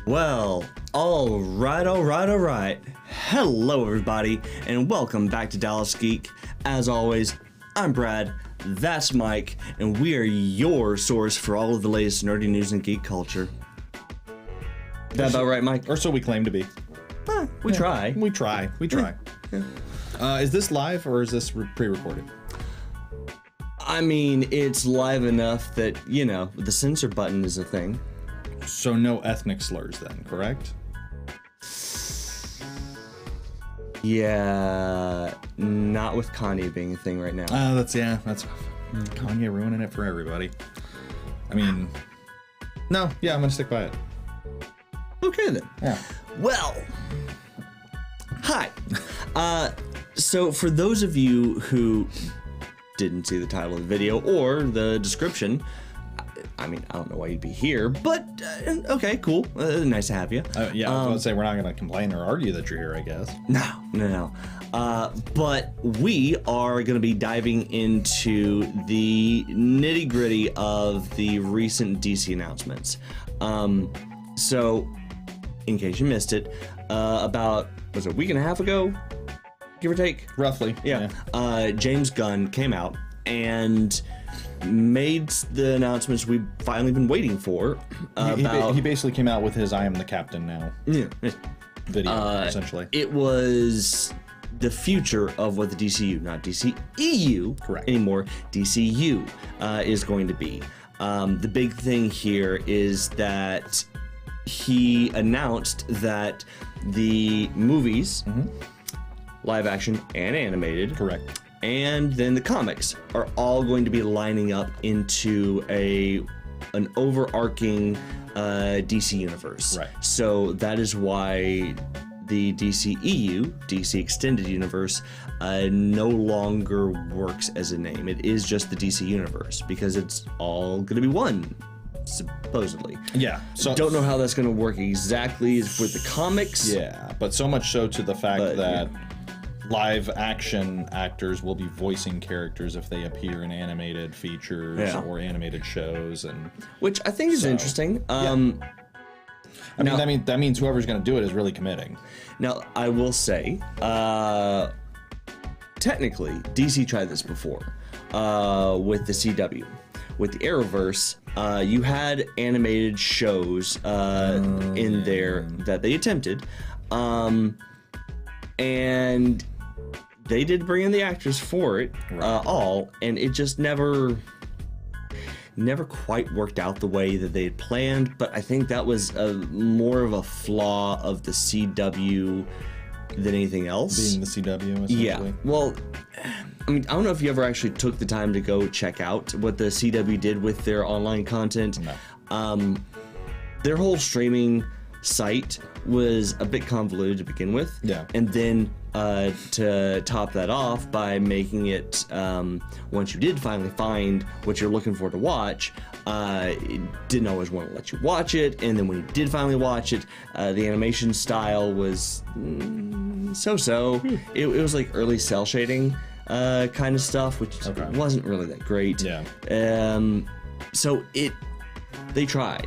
Well, all right. Hello, everybody, and welcome back to Dallas Geek. As always, I'm Brad, that's Mike, and we are your source for all of the latest nerdy news and geek culture. Is that about right, Mike? Or so we claim to be. We try. We try. Yeah. Is this live or is this pre-recorded? I mean, it's live enough that, you know, the censor button is a thing. So no ethnic slurs then, correct? Yeah, not with Kanye being a thing right now. That's Kanye ruining it for everybody. I mean, no, yeah, I'm gonna stick by it. Okay then. Yeah. Well, hi. So for those of you who didn't see the title of the video or the description, I mean, I don't know why you'd be here, but okay, cool. Nice to have you. Yeah, I was gonna say we're not gonna complain or argue that you're here, I guess. No. But we are gonna be diving into the nitty gritty of the recent DC announcements. So, in case you missed it, about, was it a week and a half ago, give or take? Roughly. Yeah. James Gunn came out and made the announcements we've finally been waiting for. He basically came out with his "I am the captain now" video, essentially. It was the future of what the DCU, not DCEU correct anymore, DCU is going to be. The big thing here is that he announced that the movies, live action and animated, correct, and then the comics are all going to be lining up into an overarching DC universe. Right. So that is why the DCEU, DC Extended Universe, no longer works as a name. It is just the DC Universe because it's all going to be one, supposedly. Yeah. So don't know how that's going to work exactly with the comics. Yeah, but so much so to the fact that live action actors will be voicing characters if they appear in animated features or animated shows, and which I think is interesting. That means whoever's going to do it is really committing. Now, I will say, technically, DC tried this before with the CW. With the Arrowverse, you had animated shows in there that they attempted, and they did bring in the actors for it, all, and it just never quite worked out the way that they had planned. But I think that was more of a flaw of the CW than anything else. Being the CW, essentially. Yeah. Well, I mean, I don't know if you ever actually took the time to go check out what the CW did with their online content. No. Their whole streaming site was a bit convoluted to begin with. Yeah. And then to top that off by making it, once you did finally find what you're looking for to watch, it didn't always want to let you watch it. And then when you did finally watch it, the animation style was so-so. It was like early cell shading kind of stuff, which wasn't really that great. Yeah. So they tried.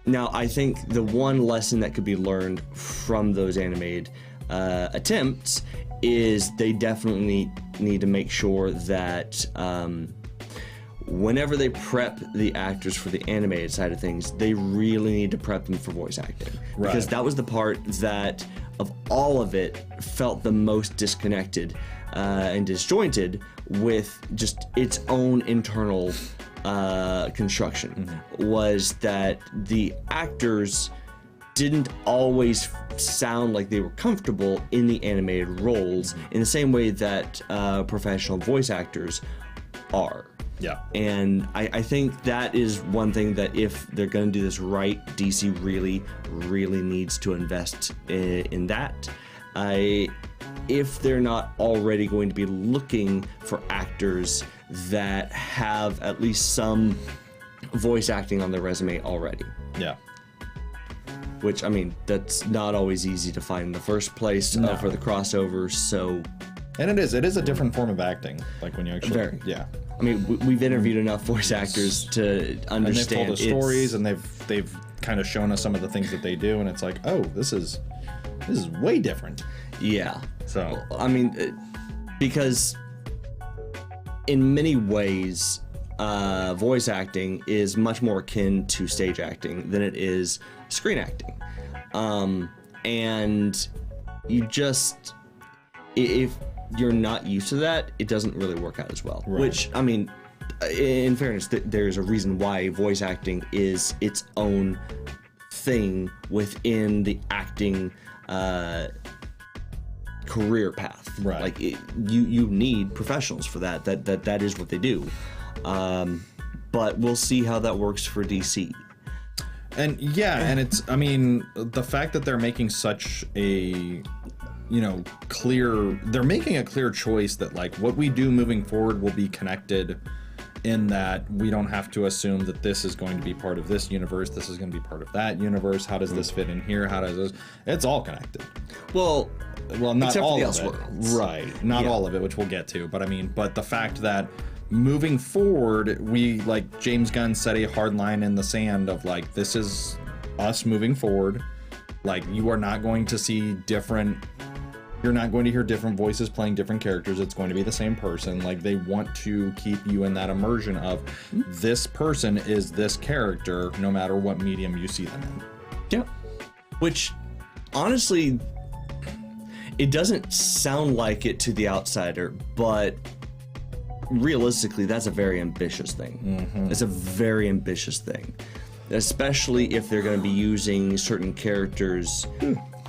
Now, I think the one lesson that could be learned from those animated attempts is they definitely need to make sure that whenever they prep the actors for the animated side of things, they really need to prep them for voice acting. Right. Because that was the part that, of all of it, felt the most disconnected and disjointed with just its own internal construction. Was that the actors didn't always sound like they were comfortable in the animated roles in the same way that professional voice actors are. Yeah. And I think that is one thing that if they're going to do this right, DC really needs to invest in that. If they're not already going to be looking for actors that have at least some voice acting on their resume already. Yeah. Which, I mean, that's not always easy to find in the first place for the crossovers, so... And it is a different form of acting, like when you actually... Yeah. I mean, we've interviewed enough voice actors to understand. And they've told us stories, and they've kind of shown us some of the things that they do, and it's like, oh, this is way different. Yeah. So I mean, because in many ways, voice acting is much more akin to stage acting than it is screen acting, and you just, if you're not used to that, it doesn't really work out as well. Right. Which, I mean, in fairness, there's a reason why voice acting is its own thing within the acting career path. Right. Like you need professionals for that. That is what they do. But we'll see how that works for DC. And yeah, and it's, I mean, the fact that they're making such a, they're making a clear choice that like what we do moving forward will be connected, in that we don't have to assume that this is going to be part of this universe, this is going to be part of that universe, how does this fit in here, how does this, it's all connected. Well, not all of it. Right. Not all of it, which we'll get to, but the fact that moving forward, we, like James Gunn set a hard line in the sand of like, this is us moving forward. Like, you are not going to see you're not going to hear different voices playing different characters. It's going to be the same person. Like, they want to keep you in that immersion of this person is this character, no matter what medium you see them in. Yeah. Which, honestly, it doesn't sound like it to the outsider, but realistically, that's a very ambitious thing. Mm-hmm. It's a very ambitious thing, especially if they're going to be using certain characters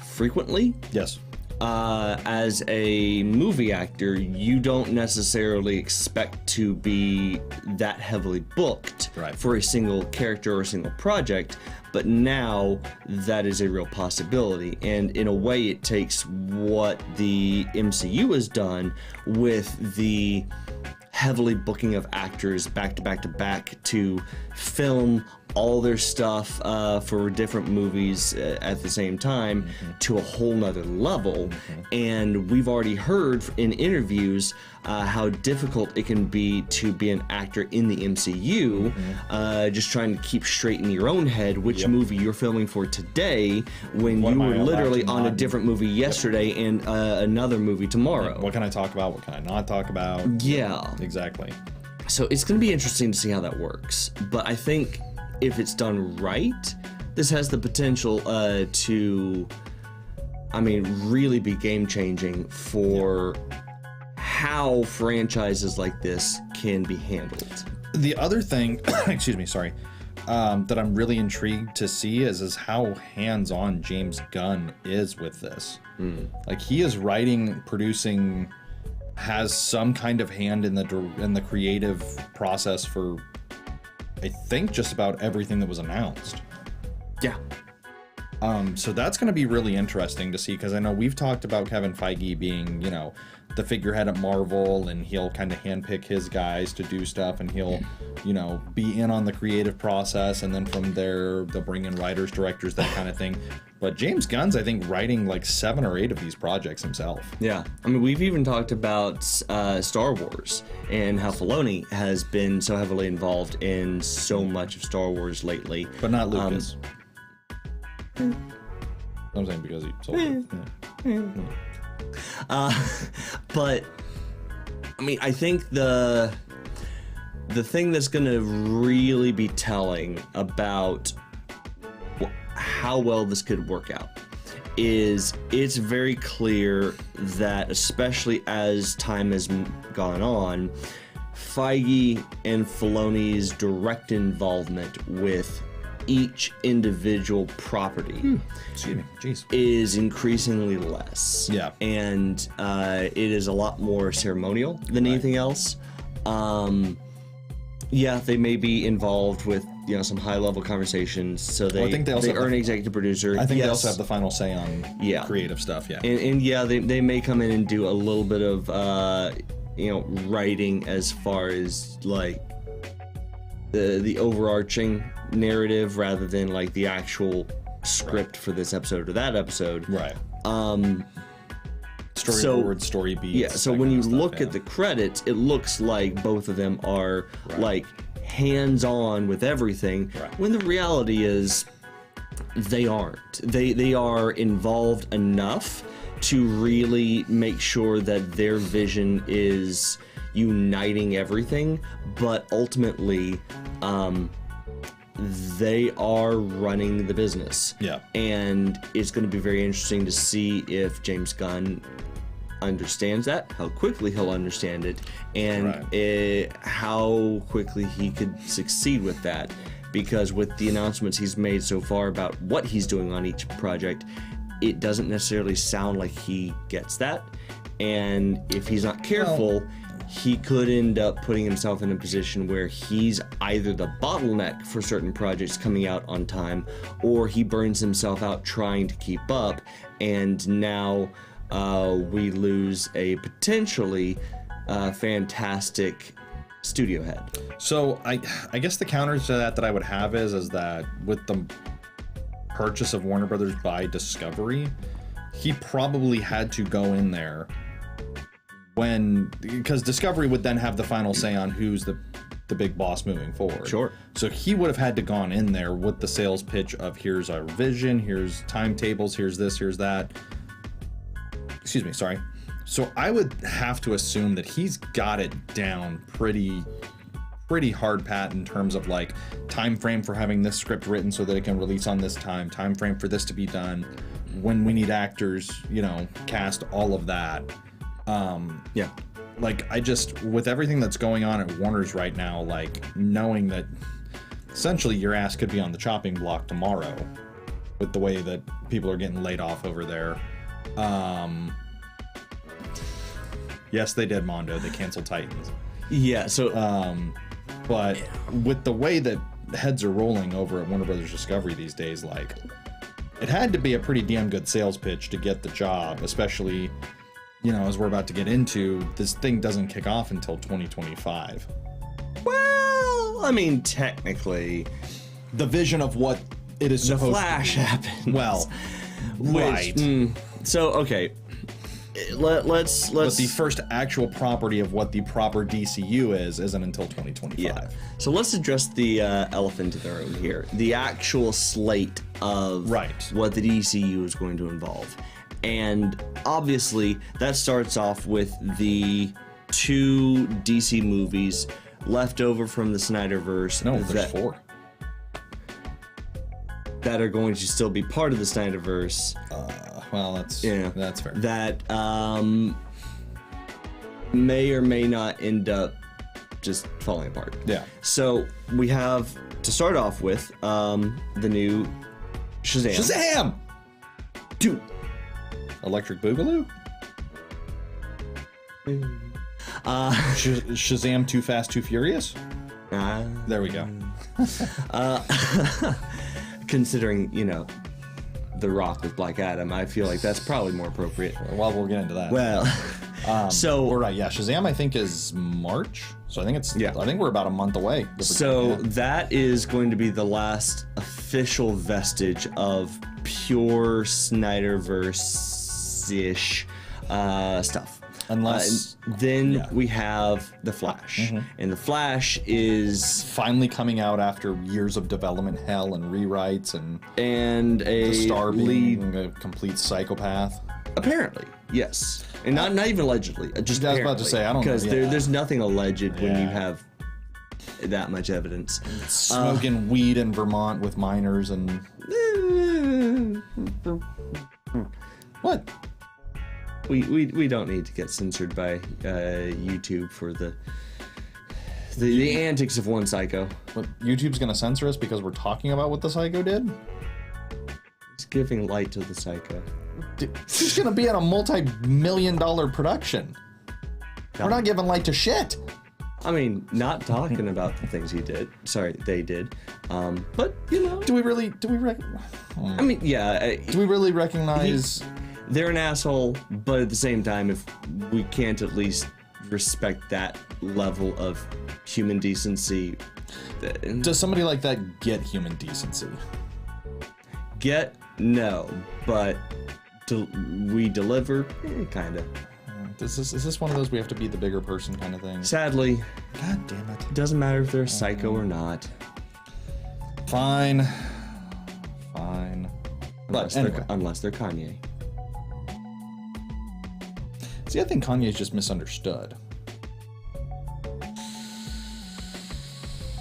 frequently. Yes. As a movie actor, you don't necessarily expect to be that heavily booked for a single character or a single project, but now that is a real possibility. And in a way, it takes what the MCU has done with the heavily booking of actors back to back to back to film all their stuff for different movies at the same time to a whole nother level. And we've already heard in interviews how difficult it can be to be an actor in the MCU, just trying to keep straight in your own head which movie you're filming for today when you were literally on a different movie yesterday and another movie tomorrow. What can I talk about? What can I not talk about? Yeah. Exactly. So it's going to be interesting to see how that works. But I think if it's done right, this has the potential to, I mean, really be game-changing for how franchises like this can be handled. The other thing, excuse me, sorry, that I'm really intrigued to see is how hands-on James Gunn is with this. Like, he is writing, producing, has some kind of hand in the creative process for, I think, just about everything that was announced. Yeah. So that's going to be really interesting to see, because I know we've talked about Kevin Feige being, the figurehead at Marvel, and he'll kind of handpick his guys to do stuff, and he'll, be in on the creative process, and then from there they'll bring in writers, directors, that kind of thing. But James Gunn's, I think, writing like 7 or 8 of these projects himself. Yeah. I mean, we've even talked about Star Wars and how Filoni has been so heavily involved in so much of Star Wars lately. But not Lucas. I'm saying because he sold it. But, I mean, I think the thing that's going to really be telling about how well this could work out is it's very clear that, especially as time has gone on, Feige and Filoni's direct involvement with each individual property is increasingly less. Yeah. And it is a lot more ceremonial than anything else. Yeah, they may be involved with some high-level conversations, so they earn an executive producer. I think they also have the final say on creative stuff. Yeah, and they may come in and do a little bit of writing as far as like the overarching narrative rather than like the actual script for this episode or that episode. Right. Storyboard, story beats. Yeah, so when you look at the credits, it looks like both of them are like hands-on with everything, when the reality is They aren't. They are involved enough to really make sure that their vision is uniting everything, but ultimately, they are running the business. Yeah. And it's going to be very interesting to see if James Gunn understands that, how quickly he'll understand it, and how quickly he could succeed with that. Because with the announcements he's made so far about what he's doing on each project, it doesn't necessarily sound like he gets that. And if he's not careful, he could end up putting himself in a position where he's either the bottleneck for certain projects coming out on time, or he burns himself out trying to keep up, and now we lose a potentially fantastic studio head. So I guess the counter to that I would have is that with the purchase of Warner Brothers by Discovery, he probably had to go in there because Discovery would then have the final say on who's the big boss moving forward. Sure. So he would have had to gone in there with the sales pitch of here's our vision, here's timetables, here's this, here's that. Excuse me, sorry. So I would have to assume that he's got it down pretty hard pat in terms of like time frame for having this script written so that it can release on this time frame for this to be done, when we need actors, cast, all of that. Yeah. Like I just, with everything that's going on at Warner's right now, like knowing that essentially your ass could be on the chopping block tomorrow with the way that people are getting laid off over there. Yes, they did, Mondo. They canceled Titans. Yeah, so... but with the way that heads are rolling over at Warner Brothers Discovery these days, like, it had to be a pretty damn good sales pitch to get the job, especially, as we're about to get into, this thing doesn't kick off until 2025. Well, I mean, technically... The vision of what it is supposed to be. The Flash happens. Well, right. So, okay... Let's. But the first actual property of what the proper DCU isn't until 2025. Yeah. So let's address the elephant in the room here. The actual slate of what the DCU is going to involve. And obviously, that starts off with the 2 DC movies left over from the Snyderverse. No, there's 4. That are going to still be part of the Snyderverse. Well, that's fair. That may or may not end up just falling apart. Yeah. So we have to start off with the new Shazam. Shazam! Dude. Electric Boogaloo? Shazam Too Fast, Too Furious? There we go. Considering, The Rock with Black Adam, I feel like that's probably more appropriate. Well, we'll get into that. Well, so we're right. Yeah, Shazam, I think is March. So I think I think we're about a month away. So that is going to be the last official vestige of pure Snyderverse-ish stuff. Unless then we have the Flash, and the Flash is finally coming out after years of development hell and rewrites and a the star lead, being a complete psychopath. Apparently, yes, and not even allegedly. Just I was about to say, I don't know, because there's nothing alleged when you have that much evidence. Smoking weed in Vermont with minors and what? We don't need to get censored by YouTube for the antics of one psycho. But YouTube's gonna censor us because we're talking about what the psycho did? It's giving light to the psycho. He's gonna be in a multi-million-dollar production. We're not giving light to shit. I mean, not talking about the things he did. Sorry, they did. But do we really? I mean, yeah. Do we really recognize? They're an asshole, but at the same time, if we can't at least respect that level of human decency... Does somebody like that get human decency? No, but we deliver? Kind of. Is this one of those we have to be the bigger person kind of thing? Sadly. God damn it. It doesn't matter if they're a psycho or not. Fine. But anyway. Unless they're Kanye. See, I think Kanye's just misunderstood.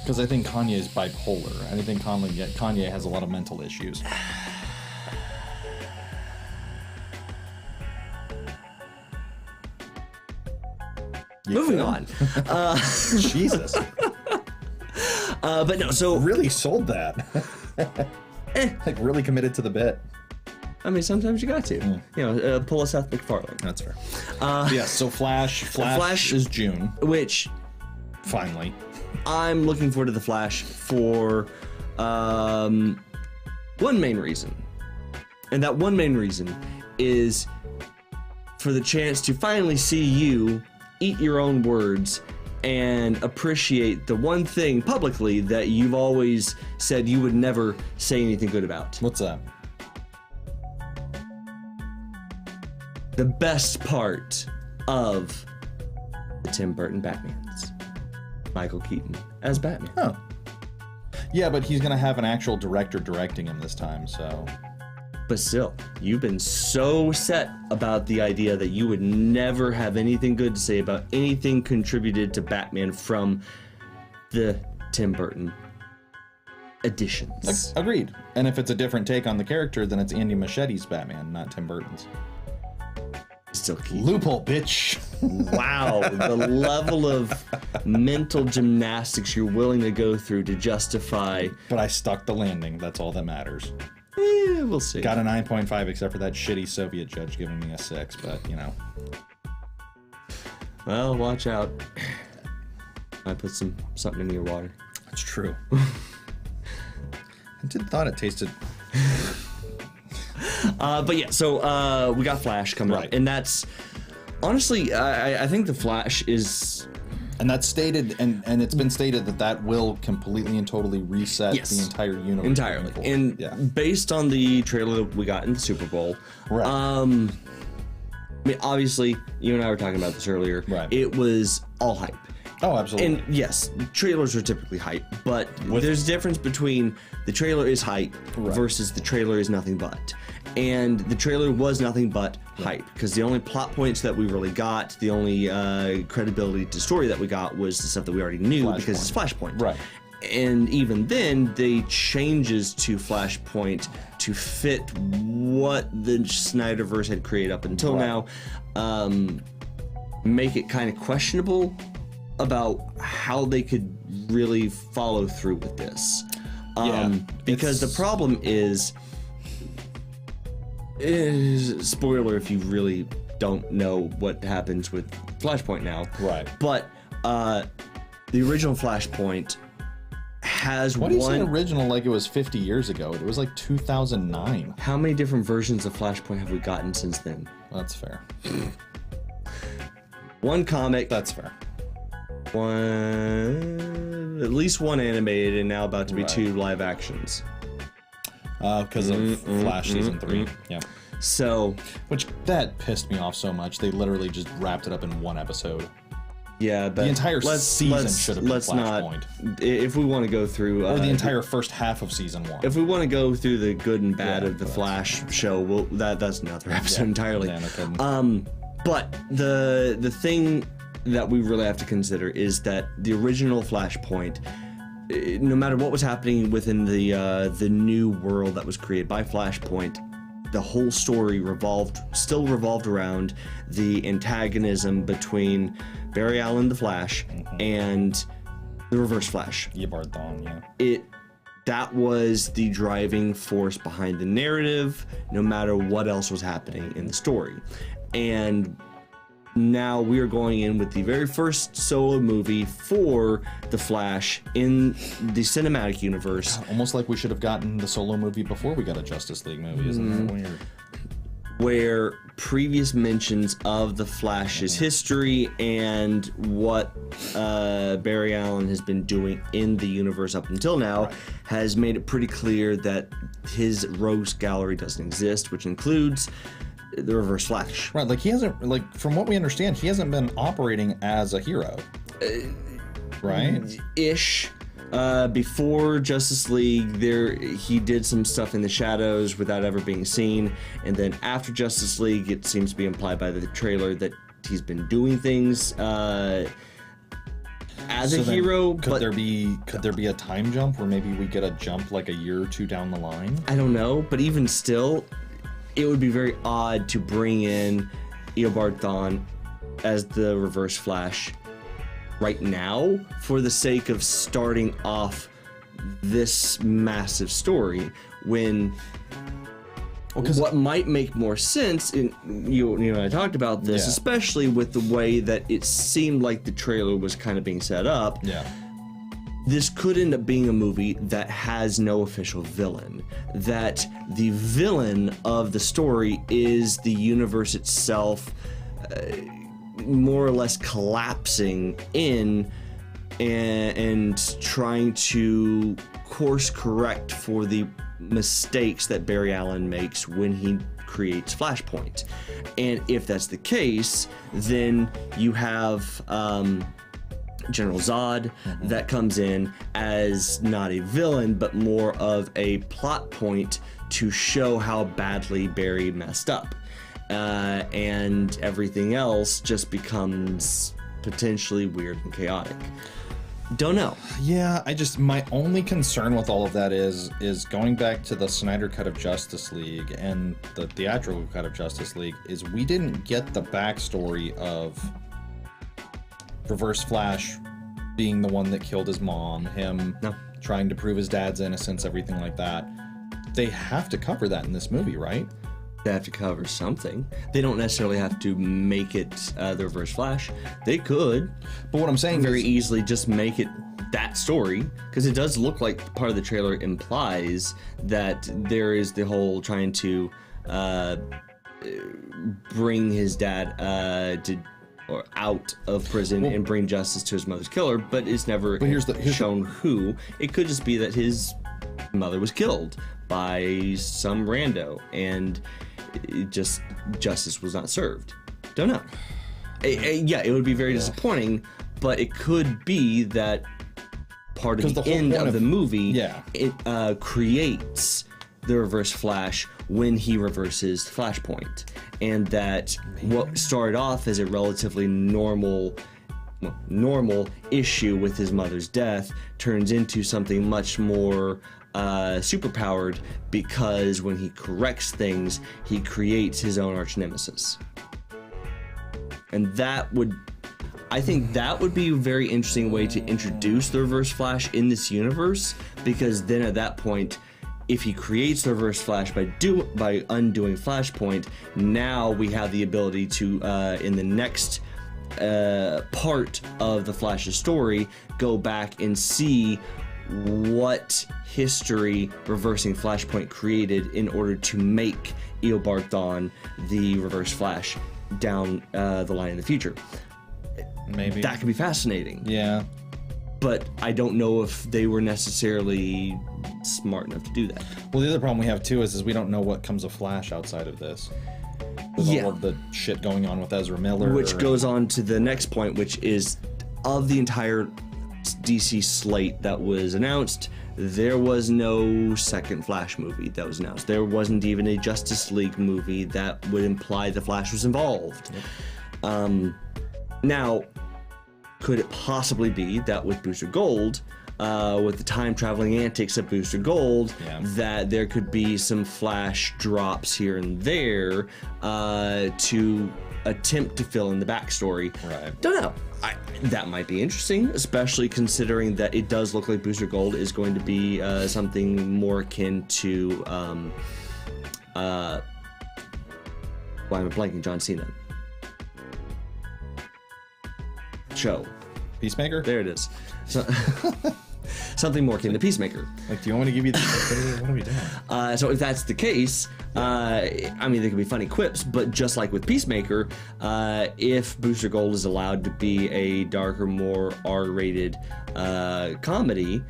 Because I think Kanye is bipolar. I think Kanye has a lot of mental issues. Moving on. Jesus. But no, so... Really sold that. Like, really committed to the bit. I mean, sometimes you got to. You know, pull a Seth MacFarlane. That's fair. Yeah, so Flash is June. Which... Finally. I'm looking forward to the Flash for one main reason. And that one main reason is for the chance to finally see you eat your own words and appreciate the one thing publicly that you've always said you would never say anything good about. What's that? The best part of the Tim Burton Batmans. Michael Keaton as Batman. Oh. Yeah, but he's going to have an actual director directing him this time, so... But still, you've been so set about the idea that you would never have anything good to say about anything contributed to Batman from the Tim Burton editions. Agreed. And if it's a different take on the character, then it's Andy Muschietti's Batman, not Tim Burton's. Still Keaton. Loophole, bitch. Wow, the level of mental gymnastics you're willing to go through to justify... But I stuck the landing, that's all that matters. We'll see. Got a 9.5 except for that shitty Soviet judge giving me a 6, but, you know. Well, watch out. I put something in your water. It's true. I thought it tasted... But yeah, so we got Flash coming up, and that's... Honestly, I think the Flash is... And that's stated, and it's been stated that will completely and totally reset the entire universe. Entirely. And based on the trailer that we got in the Super Bowl, right. I mean, obviously, you and I were talking about this earlier. Right. It was all hype. Oh, absolutely. And yes, trailers are typically hype, but there's a difference between the trailer is hype versus the trailer is nothing but. And the trailer was nothing but hype, because the only plot points that we really got, the only credibility to story that we got was the stuff that we already knew because it's Flashpoint. Right. And even then, they changes to Flashpoint to fit what the Snyderverse had created up until now, make it kind of questionable about how they could really follow through with this. Because the problem is spoiler if you really don't know what happens with Flashpoint now. Right. But the original Flashpoint has What do you say original like it was 50 years ago? It was like 2009. How many different versions of Flashpoint have we gotten since then? That's fair. One comic. That's fair. At least one animated, and now about to be 2 live actions. Because of Flash Season 3. Yeah. So... Which, that pissed me off so much. They literally just wrapped it up in one episode. Yeah, but... The entire season should have been Flashpoint. If we want to go through... or the entire first half of Season 1. If we want to go through the good and bad of the Flash show, that's another episode entirely. Yeah, no kidding. But the thing that we really have to consider is that the original Flashpoint, no matter what was happening within the new world that was created by Flashpoint, the whole story still revolved around the antagonism between Barry Allen, the Flash, and the Reverse Flash. Yabard Thawne, yeah. That was the driving force behind the narrative, no matter what else was happening in the story. And now we are going in with the very first solo movie for the Flash in the cinematic universe. God, almost like we should have gotten the solo movie before we got a Justice League movie, isn't that weird? Where previous mentions of the Flash's history and what Barry Allen has been doing in the universe up until now has made it pretty clear that his rogues gallery doesn't exist, which includes the Reverse Flash. Right, like he hasn't, like from what we understand, he hasn't been operating as a hero. Right? Ish. Before Justice League, he did some stuff in the shadows without ever being seen, and then after Justice League, it seems to be implied by the trailer that he's been doing things as a hero. Could there be a time jump where maybe we get a jump like a year or two down the line? I don't know, but even still, it would be very odd to bring in Eobard Thawne as the Reverse Flash right now for the sake of starting off this massive story when what might make more sense, and you and I talked about this, especially with the way that it seemed like the trailer was kind of being set up. Yeah. This could end up being a movie that has no official villain. That the villain of the story is the universe itself, more or less collapsing in and trying to course correct for the mistakes that Barry Allen makes when he creates Flashpoint. And if that's the case, then you have General Zod that comes in as not a villain, but more of a plot point to show how badly Barry messed up. And everything else just becomes potentially weird and chaotic. Don't know. Yeah, my only concern with all of that is going back to the Snyder Cut of Justice League and the theatrical cut of Justice League, is we didn't get the backstory of Reverse Flash being the one that killed his mom, him trying to prove his dad's innocence, everything like that. They have to cover that in this movie, right? They have to cover something. They don't necessarily have to make it the Reverse Flash. They could. But what I'm saying very easily just make it that story, because it does look like part of the trailer implies that there is the whole trying to bring his dad out of prison and bring justice to his mother's killer, but it's never shown who. It could just be that his mother was killed by some rando and justice was not served. Don't know. Yeah, it would be very disappointing, but it could be that part of the end of the movie it creates the Reverse Flash when he reverses Flashpoint, and that what started off as a relatively normal issue with his mother's death turns into something much more superpowered, because when he corrects things, he creates his own arch nemesis. And I think that would be a very interesting way to introduce the Reverse Flash in this universe, because then at that point, if he creates the Reverse Flash by undoing Flashpoint, now we have the ability to, in the next part of the Flash's story, go back and see what history reversing Flashpoint created in order to make Eobard Thawne the Reverse Flash down the line in the future. Maybe. That could be fascinating. Yeah. But I don't know if they were necessarily smart enough to do that. Well, the other problem we have too is we don't know what comes of Flash outside of this. With all of the shit going on with Ezra Miller. Which goes on to the next point, which is of the entire DC slate that was announced, there was no second Flash movie that was announced. There wasn't even a Justice League movie that would imply the Flash was involved. Yep. Now, could it possibly be that with Booster Gold, with the time-traveling antics of Booster Gold, that there could be some Flash drops here and there to attempt to fill in the backstory? Right. Don't know. That might be interesting, especially considering that it does look like Booster Gold is going to be something more akin to why am I blanking? John Cena show. Peacemaker? There it is. So, something more akin to Peacemaker. Like, do you want me to give you the... What are we doing? So if that's the case, I mean, there could be funny quips, but just like with Peacemaker, if Booster Gold is allowed to be a darker, more R-rated comedy,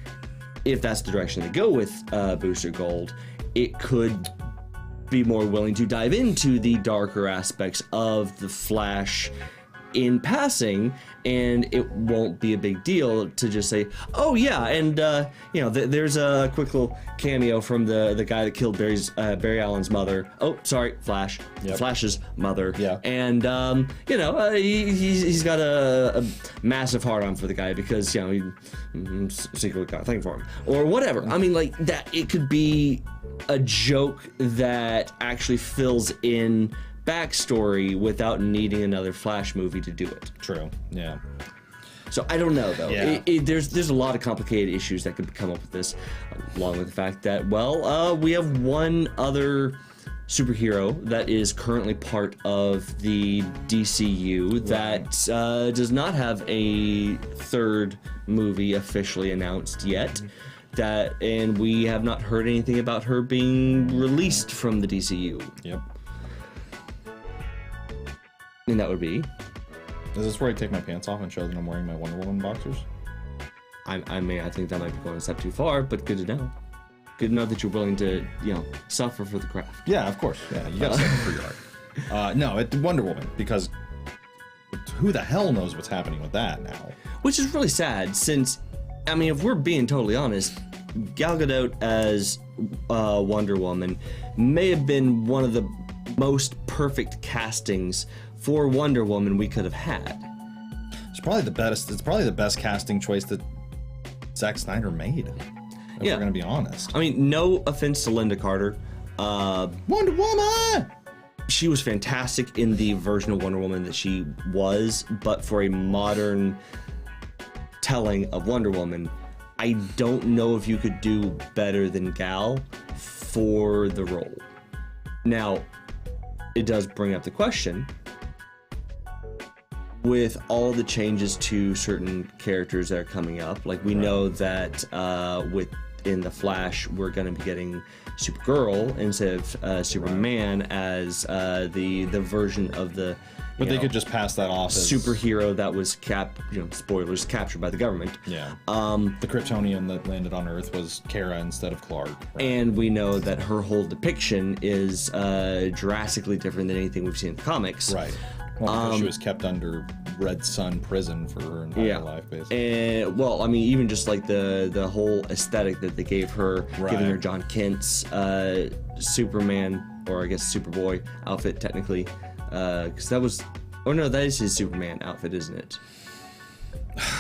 if that's the direction they go with Booster Gold, it could be more willing to dive into the darker aspects of the Flash in passing, and it won't be a big deal to just say, oh yeah, and there's a quick little cameo from the guy that killed Barry Allen's mother. Oh, sorry, Flash. Yep. Flash's mother. Yeah. And he's got a massive hard-on for the guy because he secretly got a thing for him or whatever. I mean, like that. It could be a joke that actually fills in backstory without needing another Flash movie to do it. True. Yeah. So I don't know though. Yeah. There's a lot of complicated issues that could come up with this, along with the fact that we have one other superhero that is currently part of the DCU that does not have a third movie officially announced yet. And we have not heard anything about her being released from the DCU. Yep. And that would be? Is this where I take my pants off and show that I'm wearing my Wonder Woman boxers? I think that might be going a step too far, but good to know. Good to know that you're willing to, suffer for the craft. Yeah, of course. Yeah, you gotta suffer for your art. No, it's Wonder Woman, because who the hell knows what's happening with that now? Which is really sad, since, if we're being totally honest, Gal Gadot as Wonder Woman may have been one of the most perfect castings for Wonder Woman we could have had. It's probably the best casting choice that Zack Snyder made. If we're gonna be honest. No offense to Linda Carter. Wonder Woman! She was fantastic in the version of Wonder Woman that she was, but for a modern telling of Wonder Woman, I don't know if you could do better than Gal for the role. Now, it does bring up the question, with all the changes to certain characters that are coming up, like we know that in the Flash we're going to be getting Supergirl instead of Superman as the version of the they could just pass that off as superhero that was spoilers, captured by the government. Yeah. The Kryptonian that landed on Earth was Kara instead of Clark. Right? And we know that her whole depiction is drastically different than anything we've seen in the comics. Right. Well, because she was kept under Red Sun prison for her entire life, basically. And even just like the whole aesthetic that they gave her, giving her John Kent's Superman, or I guess Superboy outfit technically, because that was, that is his Superman outfit, isn't it?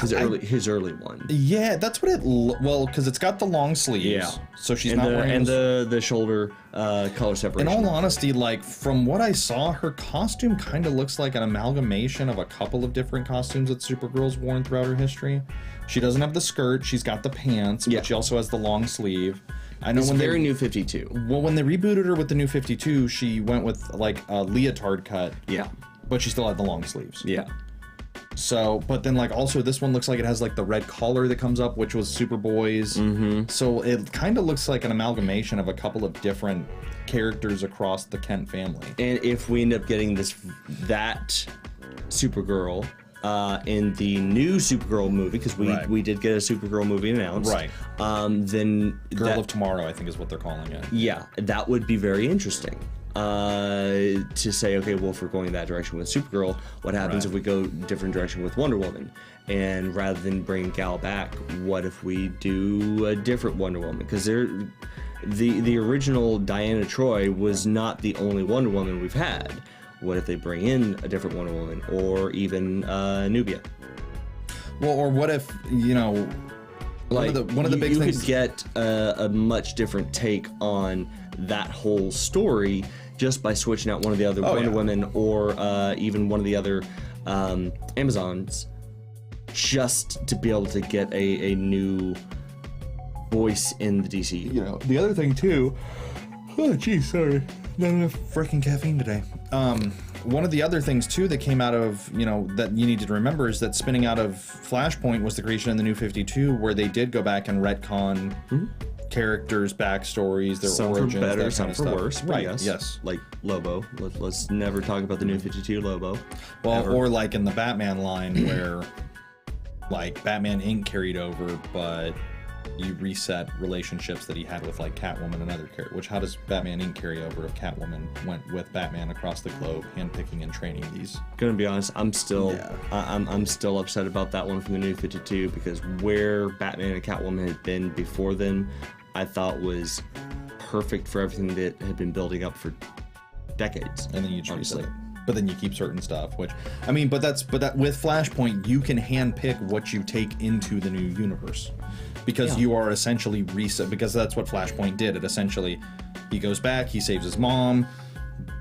His early one. Yeah, that's what it. Because it's got the long sleeves. Yeah. So she's not wearing the shoulder color separation. In all honesty, from what I saw, her costume kind of looks like an amalgamation of a couple of different costumes that Supergirl's worn throughout her history. She doesn't have the skirt. She's got the pants, but she also has the long sleeve. I know it's very New 52. Well, when they rebooted her with the New 52, she went with a leotard cut. Yeah. But she still had the long sleeves. Yeah. So, but then also this one looks like it has the red collar that comes up, which was Superboy's. Mm-hmm. So it kind of looks like an amalgamation of a couple of different characters across the Kent family. And if we end up getting that Supergirl in the new Supergirl movie, because we did get a Supergirl movie announced, right? Then Girl of Tomorrow, I think, is what they're calling it. Yeah, that would be very interesting. To say, okay, well, if we're going that direction with Supergirl, what happens if we go different direction with Wonder Woman? And rather than bring Gal back, what if we do a different Wonder Woman? Because the original Diana Troy was not the only Wonder Woman we've had. What if they bring in a different Wonder Woman, or even Nubia? Well, or what if one of the big things, you could get a much different take on that whole story just by switching out one of the other Wonder Women, or even one of the other Amazons, just to be able to get a new voice in the DCU. The other thing too. Oh, geez, sorry. Not enough freaking caffeine today. One of the other things too that came out of, that you needed to remember is that spinning out of Flashpoint was the creation of the New 52, where they did go back and retcon characters' backstories, their some origins, for better, that some kind of for stuff. worse. Right? Yes. Like Lobo. Let's never talk about the New 52 Lobo. Well, ever. Or like in the Batman line where, Batman Inc. carried over, but you reset relationships that he had with like Catwoman and other characters. Which, how does Batman Inc. carry over if Catwoman went with Batman across the globe, handpicking and training these? Gonna be honest, I'm still upset about that one from the New 52 because where Batman and Catwoman had been before then, I thought was perfect for everything that had been building up for decades. And then you just reset it. But then you keep certain stuff, which I mean, but that with Flashpoint, you can handpick what you take into the new universe, because you are essentially reset. Because that's what Flashpoint did. It essentially, he goes back, he saves his mom.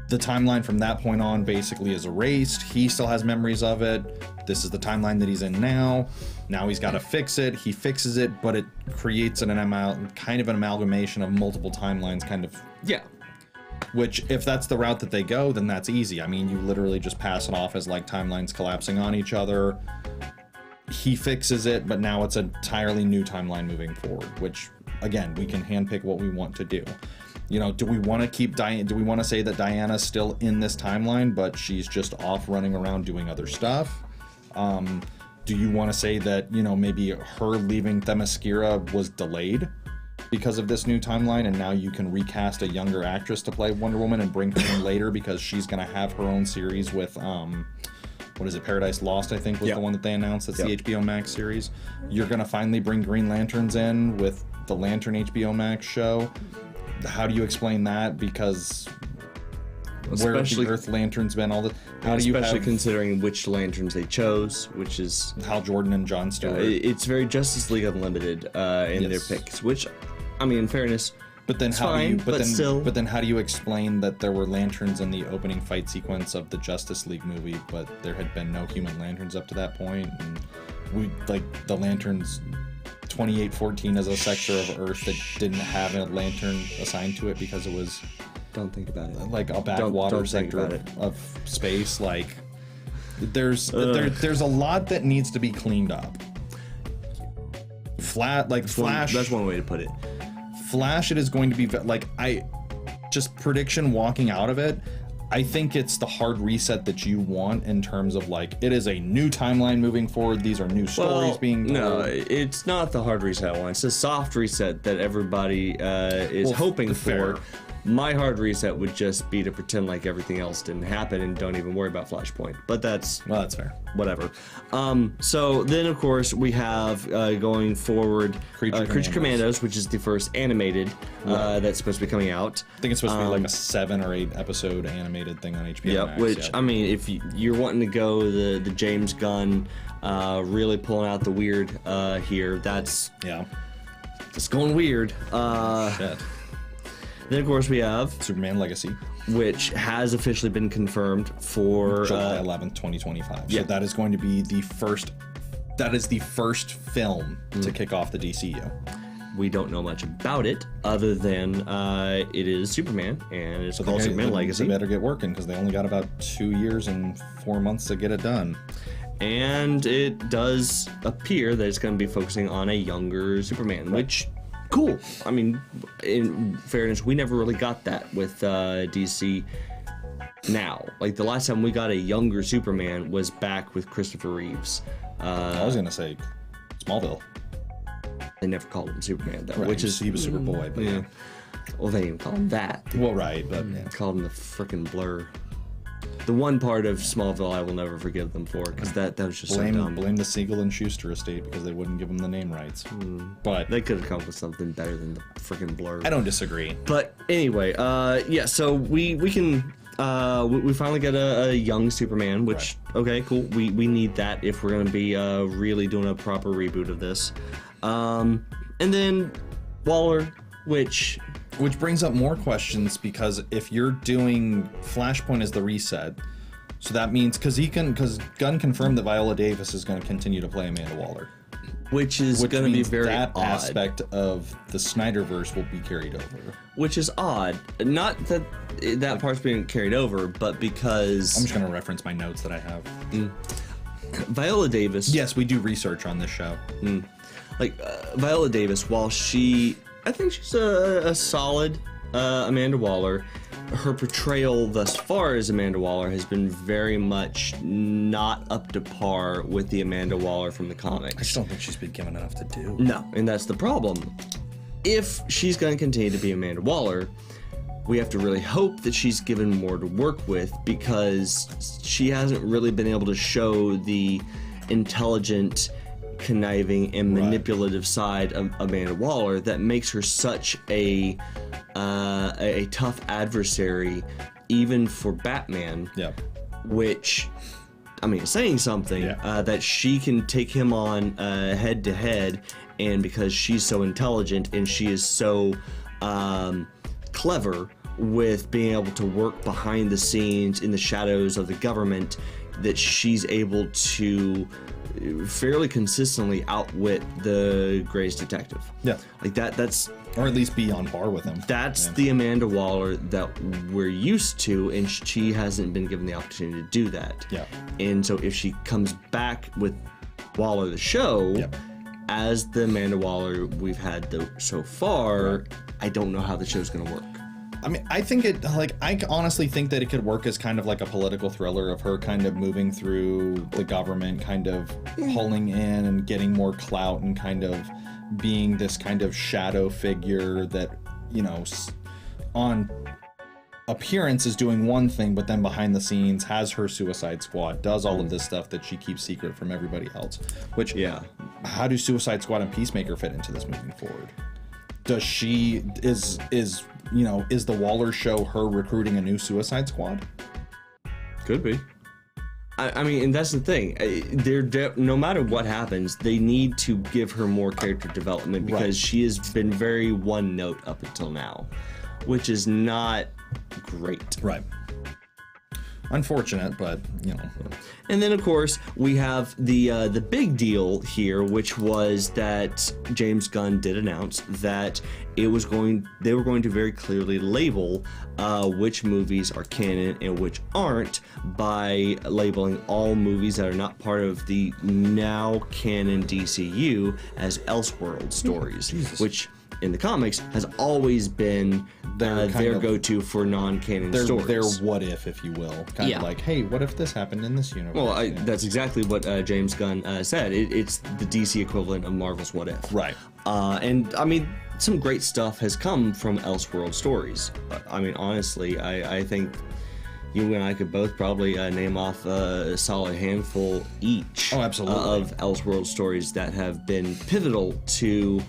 The timeline from that point on basically is erased. He still has memories of it. This is the timeline that he's in now. Now he's got to fix it. He fixes it, but it creates kind of an amalgamation of multiple timelines, kind of. Yeah. Which, if that's the route that they go, then that's easy. I mean, you literally just pass it off as like timelines collapsing on each other. He fixes it, but now it's an entirely new timeline moving forward, which, again, we can handpick what we want to do. You know, do we want to keep Diana? Do we want to say that Diana's still in this timeline, but she's just off running around doing other stuff? Do you want to say that, you know, maybe her leaving Themyscira was delayed because of this new timeline, and now you can recast a younger actress to play Wonder Woman and bring her in later because she's going to have her own series with, what is it, Paradise Lost, I think, was the one that they announced. That's the HBO Max series. You're going to finally bring Green Lanterns in with the Lantern HBO Max show. How do you explain that? Because where have the Earth Lanterns been all the... How do you especially considering which lanterns they chose, which is... Hal Jordan and Jon Stewart. It's very Justice League Unlimited in their picks, which... I mean, in fairness, but then how do you? But then how do you explain that there were lanterns in the opening fight sequence of the Justice League movie, but there had been no human lanterns up to that point, and we like the lanterns 2814 as a sector of Earth that didn't have a lantern assigned to it because it was. Don't think about it. Like a backwater sector of space. Like there's a lot that needs to be cleaned up. Flash. That's one way to put it. Flash, it is going to be like prediction walking out of it. I think it's the hard reset that you want in terms of like it is a new timeline moving forward. These are new stories being told. No, it's not the hard reset one. It's a soft reset that everybody is hoping for. My hard reset would just be to pretend like everything else didn't happen and don't even worry about Flashpoint. But that's fair. Whatever. So then, of course, we have going forward Creature Commandos, which is the first animated that's supposed to be coming out. I think it's supposed to be like a 7 or 8 episode animated thing on HBO Max. Which I mean, if you're wanting to go the James Gunn, really pulling out the weird here, that's it's going weird. Shit. Then, of course, we have Superman Legacy, which has officially been confirmed for July 11th, 2025. So that is going to be the first. That is the first film to kick off the DCU. We don't know much about it other than it is Superman and it's called Superman Legacy. They better get working because they only got about 2 years and 4 months to get it done. And it does appear that it's going to be focusing on a younger Superman, which. Cool. I mean, in fairness, we never really got that with DC now. Like, the last time we got a younger Superman was back with Christopher Reeves. I was going to say Smallville. They never called him Superman, though. Right, which he was Superboy, but yeah. Well, they didn't call him that. Well, right, but... They called him the frickin' Blur. The one part of Smallville I will never forgive them for, because that was just so dumb. Blame the Siegel and Schuster estate because they wouldn't give them the name rights. But they could have come up with something better than the freaking Blur. I don't disagree. But anyway, so we can we finally get a young Superman, which okay, cool. We need that if we're gonna be really doing a proper reboot of this. And then Waller, which brings up more questions because if you're doing Flashpoint as the reset, so that means because Gunn confirmed that Viola Davis is going to continue to play Amanda Waller, which is going to be very that odd. Aspect of the Snyderverse will be carried over, which is odd. Not that part's being carried over, but because I'm just going to reference my notes that I have. Viola Davis. Yes, we do research on this show. Viola Davis, while I think she's a solid Amanda Waller. Her portrayal thus far as Amanda Waller has been very much not up to par with the Amanda Waller from the comics. I just don't think she's been given enough to do. No, and that's the problem. If she's going to continue to be Amanda Waller, we have to really hope that she's given more to work with, because she hasn't really been able to show the intelligent, conniving, and manipulative side of Amanda Waller that makes her such a tough adversary, even for Batman. Yeah. Which, I mean, saying something, that she can take him on head to head, and because she's so intelligent and she is so clever with being able to work behind the scenes in the shadows of the government, that she's able to fairly consistently outwit the greatest detective. Yeah. Like that's... Or at least be on par with him. That's the Amanda Waller that we're used to, and she hasn't been given the opportunity to do that. Yeah. And so if she comes back with Waller the show, as the Amanda Waller we've had so far, I don't know how the show's going to work. I mean, I think I honestly think that it could work as kind of like a political thriller of her kind of moving through the government, kind of pulling in and getting more clout, and kind of being this kind of shadow figure that, you know, on appearance is doing one thing, but then behind the scenes has her Suicide Squad, does all of this stuff that she keeps secret from everybody else. Which, how do Suicide Squad and Peacemaker fit into this moving forward? Does she is the Waller show her recruiting a new Suicide Squad? Could be. I mean, and that's the thing. No matter what happens, they need to give her more character development, because she has been very one note up until now, which is not great. Right. Unfortunate, but you know. And then of course we have the big deal here, which was that James Gunn did announce that they were going to very clearly label which movies are canon and which aren't, by labeling all movies that are not part of the now canon DCU as Elseworld stories, which in the comics has always been their go-to for non-canon stories. Their what if you will. Kind of like, hey, what if this happened in this universe? Well, that's exactly what James Gunn said. It's the DC equivalent of Marvel's What If. Right. And, I mean, some great stuff has come from Elseworld stories. I mean, honestly, I think you and I could both probably name off a solid handful each of Elseworld stories that have been pivotal to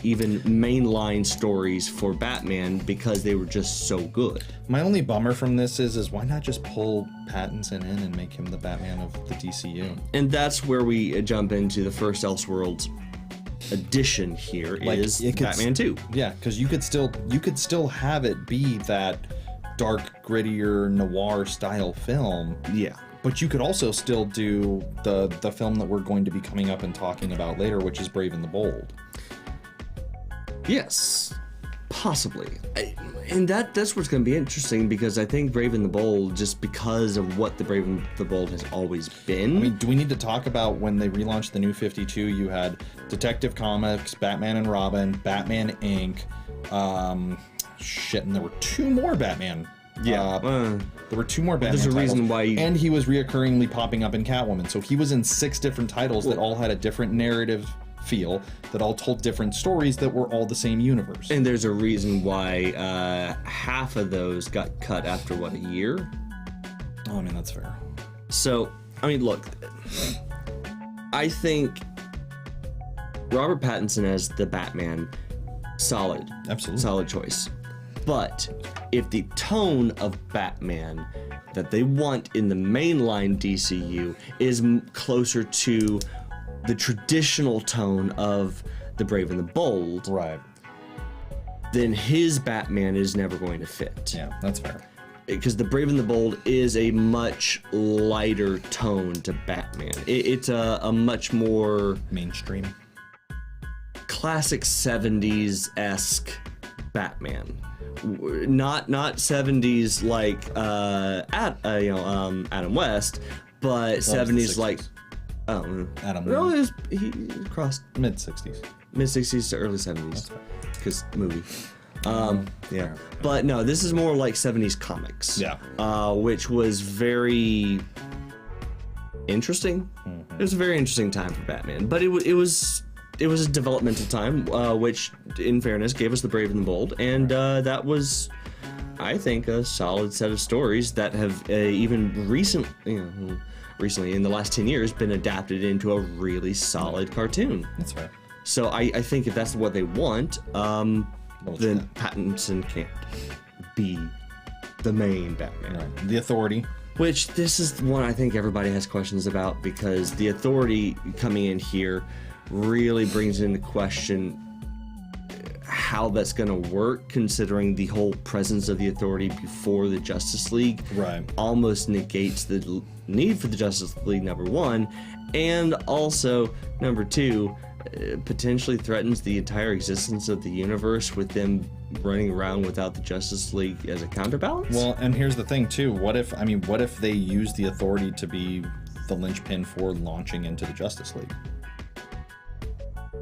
even mainline stories for Batman, because they were just so good. My only bummer from this is why not just pull Pattinson in and make him the Batman of the DCU? And that's where we jump into the first Elseworlds edition here, is Batman 2. Yeah, because you could still have it be that dark, grittier, noir style film. Yeah. But you could also still do the film that we're going to be coming up and talking about later, which is Brave and the Bold. Yes, possibly. And that's what's going to be interesting, because I think Brave and the Bold, just because of what the Brave and the Bold has always been. I mean, do we need to talk about when they relaunched the New 52? You had Detective Comics, Batman and Robin, Batman Inc. And there were two more Batman. Yeah. There were two more Batman There's a titles, reason why. And he was reoccurringly popping up in Catwoman. So he was in 6 different titles that all had a different narrative feel, that all told different stories that were all the same universe. And there's a reason why half of those got cut after, what, a year? Oh, I mean, that's fair. So, I mean, look, I think Robert Pattinson as the Batman, solid. Absolutely. Solid choice. But if the tone of Batman that they want in the mainline DCU is closer to the traditional tone of the Brave and the Bold, right, then his Batman is never going to fit. Yeah, that's fair. Because the Brave and the Bold is a much lighter tone to Batman. It's a much more mainstream, classic 70s-esque Batman. Not 70s like Adam West, but 70s like Adam. No, he crossed mid 60s to early 70s, because movie. Yeah. But no, this is more like 70s comics. Yeah. Which was very interesting. It was a very interesting time for Batman. But it was a developmental time, which, in fairness, gave us The Brave and the Bold. And that was, I think, a solid set of stories that have even recently, in the last 10 years, been adapted into a really solid cartoon. That's right. So I think if that's what they want, then Pattinson can't be the main Batman. Right. The Authority. Which, this is one I think everybody has questions about, because the Authority coming in here really brings into question how that's going to work, considering the whole presence of the Authority before the Justice League almost negates the need for the Justice League, number one, and also, number two, potentially threatens the entire existence of the universe with them running around without the Justice League as a counterbalance. Well, and here's the thing too. What if they use the Authority to be the linchpin for launching into the Justice League?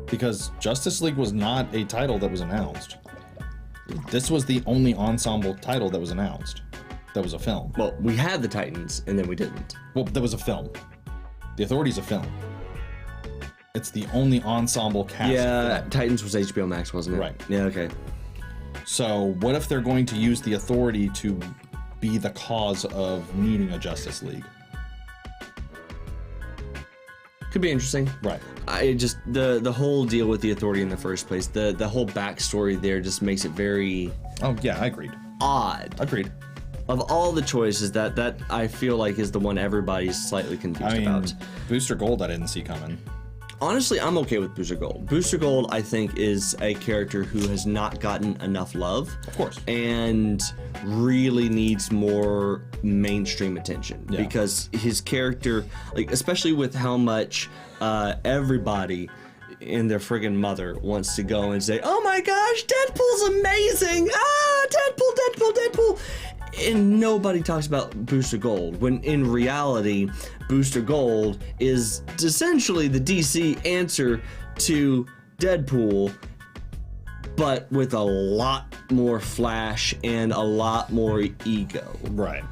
Because Justice League was not a title that was announced. This was the only ensemble title that was announced. That was a film. Well, we had the Titans, and then we didn't. Well, that was a film. The Authority's a film. It's the only ensemble cast. Yeah, Titans was HBO Max, wasn't it? Right. Yeah, okay. So what if they're going to use the Authority to be the cause of needing a Justice League? Could be interesting. Right. I just, the whole deal with the Authority in the first place, the whole backstory there just makes it very... Oh, yeah, I agreed. Odd. Agreed. Of all the choices, that I feel like is the one everybody's slightly confused about. Booster Gold I didn't see coming. Honestly, I'm okay with Booster Gold. Booster Gold, I think, is a character who has not gotten enough love. Of course. And really needs more mainstream attention. Yeah. Because his character, like, especially with how much everybody and their friggin' mother wants to go and say, oh my gosh, Deadpool's amazing! Ah, Deadpool! And nobody talks about Booster Gold, when in reality, Booster Gold is essentially the DC answer to Deadpool, but with a lot more flash and a lot more ego. Right.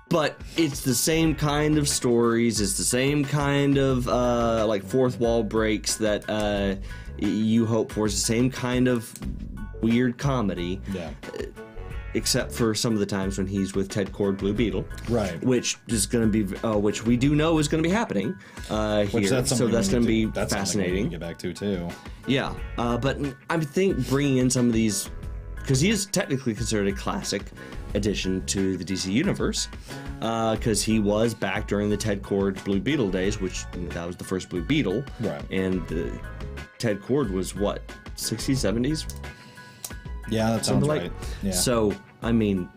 But it's the same kind of stories, it's the same kind of like fourth wall breaks that you hope for. It's the same kind of weird comedy. Yeah. Except for some of the times when he's with Ted Kord, Blue Beetle, right? Which is going to be, which we do know is going to be happening here. So that's going to be fascinating. We get back to too. Yeah, but I think bringing in some of these, because he is technically considered a classic addition to the DC universe, because he was back during the Ted Kord, Blue Beetle days, which that was the first Blue Beetle, right? And Ted Kord was what, 60s, 70s? Yeah, that sounds right. Yeah. So, I mean,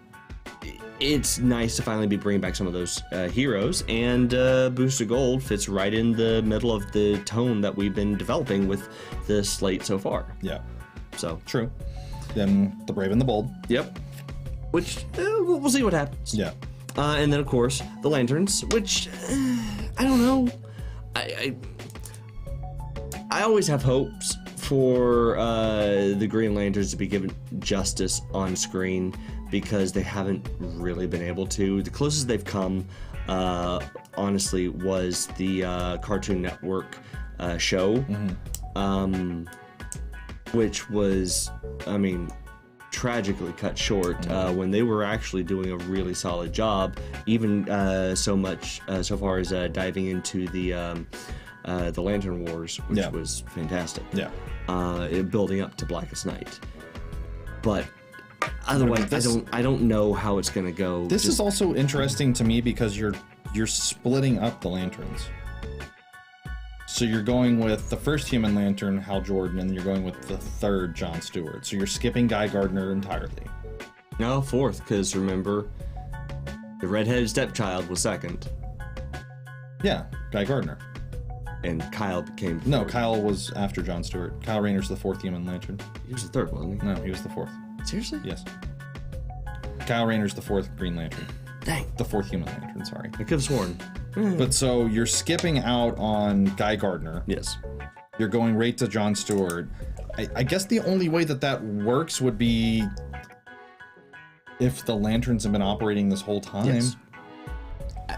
it's nice to finally be bringing back some of those heroes, and Booster Gold fits right in the middle of the tone that we've been developing with the slate so far. Yeah. So. True. Then The Brave and the Bold. Yep. Which, we'll see what happens. Yeah. And then, of course, the Lanterns, which, I don't know. I always have hopes for the Green Lanterns to be given justice on screen, because they haven't really been able to. The closest they've come, honestly, was the Cartoon Network show, which was, I mean, tragically cut short when they were actually doing a really solid job, even so far as diving into the Lantern Wars, which was fantastic. Yeah. Building up to Blackest Night. But otherwise, I don't know how it's gonna go. This is also interesting to me because you're splitting up the Lanterns. So you're going with the first Human Lantern, Hal Jordan, and you're going with the third John Stewart. So you're skipping Guy Gardner entirely. No, fourth, because remember, the redheaded stepchild was second. Yeah, Guy Gardner. And Kyle became fourth. No, Kyle was after John Stewart. Kyle Rayner's the fourth Human Lantern. He was the third, wasn't he? No, he was the fourth. Seriously? Yes. Kyle Rayner's the fourth Green Lantern. Dang. The fourth Human Lantern, sorry. I could have sworn. But so you're skipping out on Guy Gardner. Yes. You're going right to John Stewart. I guess the only way that works would be if the lanterns have been operating this whole time. Yes.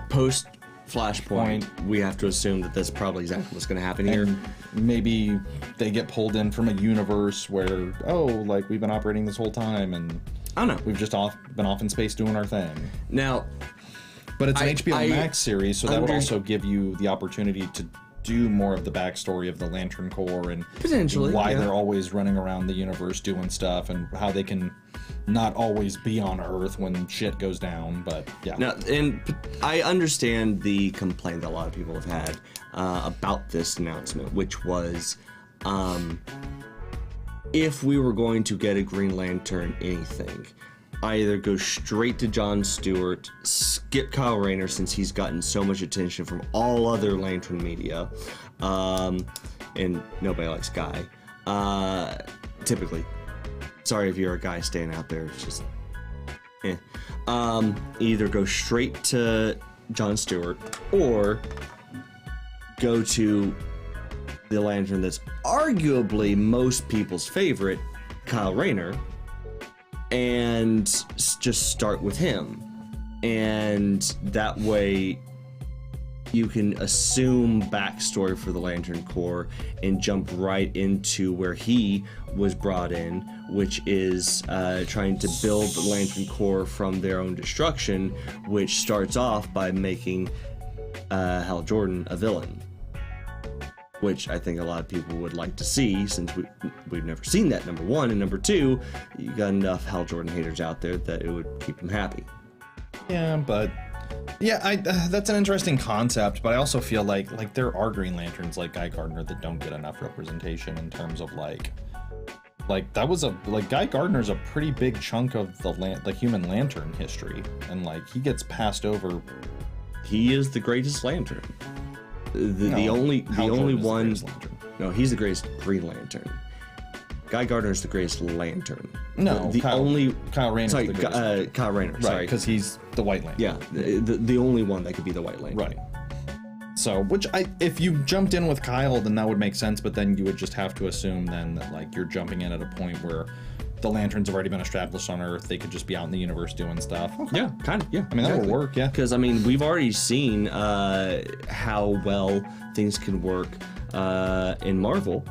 Post Flashpoint, we have to assume that that's probably exactly what's going to happen here. And maybe they get pulled in from a universe where, like, we've been operating this whole time, and I don't know. we've just been off in space doing our thing. Now, but it's an HBO Max series, so that would also give you the opportunity to do more of the backstory of the Lantern Corps and potentially why they're always running around the universe doing stuff, and how they can not always be on Earth when shit goes down. But yeah. Now, and I understand the complaint that a lot of people have had about this announcement, which was if we were going to get a Green Lantern anything, either go straight to Jon Stewart, skip Kyle Rayner since he's gotten so much attention from all other Lantern media, and nobody likes Guy, typically. Sorry if you're a guy staying out there, it's just either go straight to Jon Stewart or go to the Lantern that's arguably most people's favorite, Kyle Rayner, and just start with him. And that way you can assume backstory for the Lantern Corps and jump right into where he was brought in, which is trying to build the Lantern Corps from their own destruction, which starts off by making Hal Jordan a villain, which I think a lot of people would like to see, since we've never seen that, number one, and number two, you got enough Hal Jordan haters out there that it would keep them happy. Yeah, but yeah, that's an interesting concept, but I also feel like there are Green Lanterns like Guy Gardner that don't get enough representation in terms of like that was Guy Gardner's a pretty big chunk of the human lantern history, and like he gets passed over. He is the greatest Lantern. The only one. No, he's the greatest Green Lantern. Guy Gardner's the greatest Lantern. No, Kyle Rayner's sorry, the greatest. Kyle Rayner. Right, sorry, because he's the White Lantern. Yeah, the only one that could be the White Lantern. Right. So, if you jumped in with Kyle, then that would make sense, but then you would just have to assume then that like you're jumping in at a point where the Lanterns have already been established on Earth. They could just be out in the universe doing stuff. Okay. Yeah, kind of. Yeah, I mean, that would work. Yeah, because I mean, we've already seen how well things can work in Marvel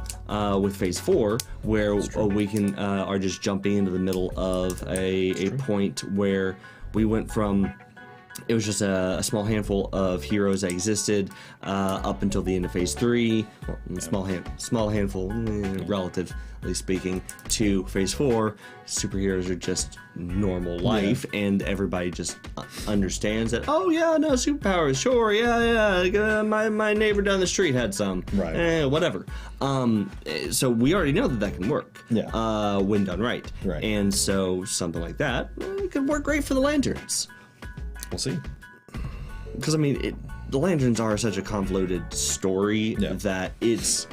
with Phase 4, where we can are just jumping into the middle of a point where we went from. It was just a small handful of heroes that existed up until the end of Phase 3. Well, small handful, relatively speaking, to Phase 4. Superheroes are just normal life, and everybody just understands that. Oh yeah, no superpowers, sure, yeah. My neighbor down the street had some, right? Whatever. So we already know that can work. Yeah. When done right. Right. And so something like that could work great for the Lanterns. We'll see. Because I mean, the Lanterns are such a convoluted story that it's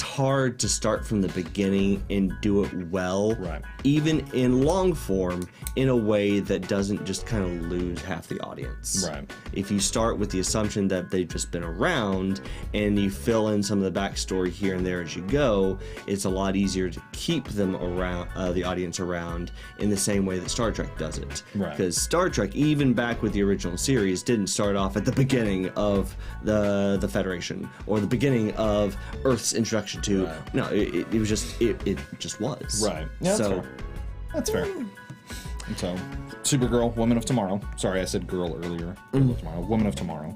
hard to start from the beginning and do it well, right? Even in long form, in a way that doesn't just kind of lose half the audience. Right. If you start with the assumption that they've just been around and you fill in some of the backstory here and there as you go, it's a lot easier to keep them around, the audience around, in the same way that Star Trek does it. Right. Because Star Trek, even back with the original series, didn't start off at the beginning of the Federation or the beginning of Earth's introduction to. Right. No, it was just it just was. Right. Yeah, that's fair. So, Supergirl, Woman of Tomorrow. Sorry, I said girl earlier. Girl of Tomorrow. Woman of Tomorrow.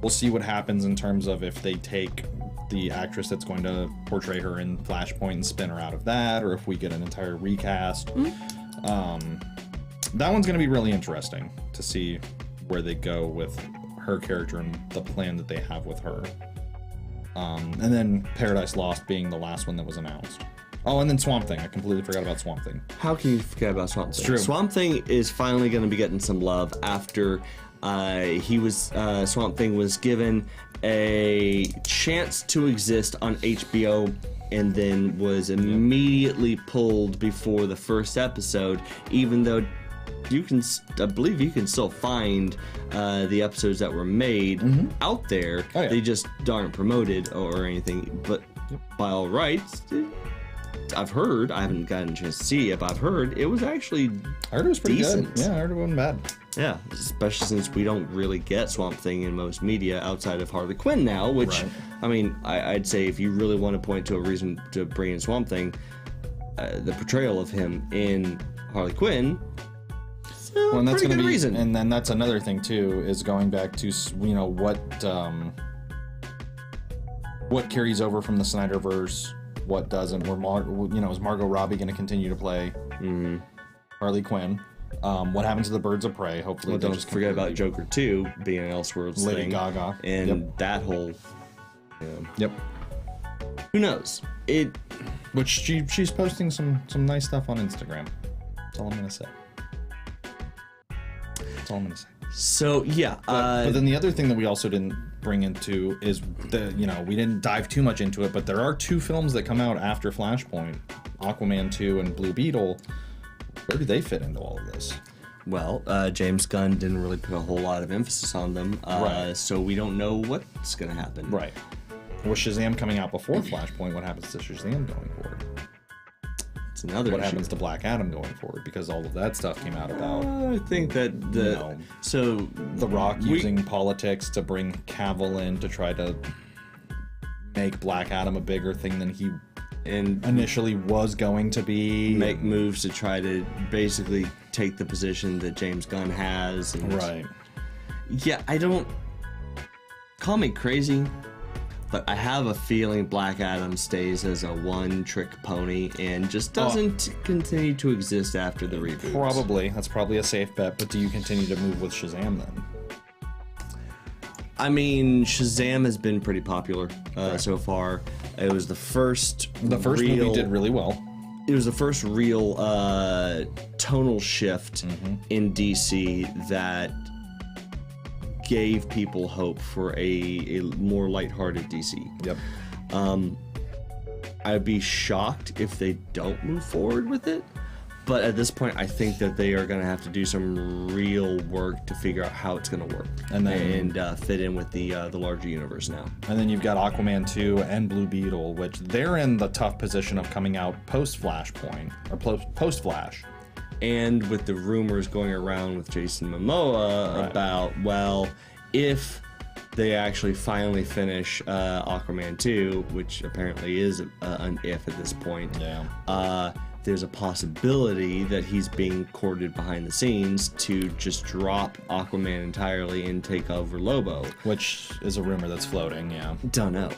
We'll see what happens in terms of if they take the actress that's going to portray her in Flashpoint and spin her out of that, or if we get an entire recast. That one's going to be really interesting to see where they go with her character and the plan that they have with her. And then Paradise Lost being the last one that was announced. Oh, and then Swamp Thing. I completely forgot about Swamp Thing. How can you forget about Swamp Thing? It's true. Swamp Thing is finally going to be getting some love after Swamp Thing was given a chance to exist on HBO and then was immediately pulled before the first episode, even though I believe you can still find the episodes that were made out there. Oh, yeah. They just aren't promoted or anything. But by all rights, I've heard, I haven't gotten a chance to see it, but I've heard it was actually I heard it was pretty decent. good. Yeah, I heard it wasn't bad. Yeah, especially since we don't really get Swamp Thing in most media outside of Harley Quinn now, which, Right. I mean, I'd say if you really want to point to a reason to bring in Swamp Thing, the portrayal of him in Harley Quinn, Well, and that's pretty going good to be, reason. and then that's another thing too, is going back to what carries over from the Snyderverse, what doesn't. Is Margot Robbie going to continue to play Harley Quinn? What happens to the Birds of Prey? Hopefully, well, they don't just forget about completely- Joker 2 being an Elseworlds Lady thing. Gaga. And Yep. that whole, Yep. who knows? Which she's posting some nice stuff on Instagram. That's all I'm gonna say. That's all I'm gonna say. So, yeah. But then the other thing that we also didn't bring into is we didn't dive too much into it, but there are 2 films that come out after Flashpoint, Aquaman 2 and Blue Beetle. Where do they fit into all of this? Well, James Gunn didn't really put a whole lot of emphasis on them, Right. so we don't know what's going to happen. Right. Was Shazam coming out before Flashpoint? What happens to Shazam going forward? It's another What issue. happens to Black Adam going forward? Because all of that stuff came out about I think that so The Rock using politics to bring Cavill in to try to make Black Adam a bigger thing than he and initially was going to be. make moves to try to basically take the position that James Gunn has. And Right. Yeah, I don't call me crazy, but I have a feeling Black Adam stays as a one-trick pony and just doesn't continue to exist after the reboot. Probably. That's probably a safe bet, but do you continue to move with Shazam then? I mean, Shazam has been pretty popular so far. It was the first movie did really well. It was the first real tonal shift in DC that gave people hope for a more lighthearted DC. Yep. I'd be shocked if they don't move forward with it, but at this point, I think that they are going to have to do some real work to figure out how it's going to work And then- fit in with the larger universe now. And then you've got Aquaman 2 and Blue Beetle, which they're in the tough position of coming out post-Flashpoint, or post-Flash. And with the rumors going around with Jason Momoa about, well, if they actually finally finish Aquaman 2, which apparently is an if at this point, there's a possibility that he's being courted behind the scenes to just drop Aquaman entirely and take over Lobo. Which is a rumor that's floating, yeah. Don't know.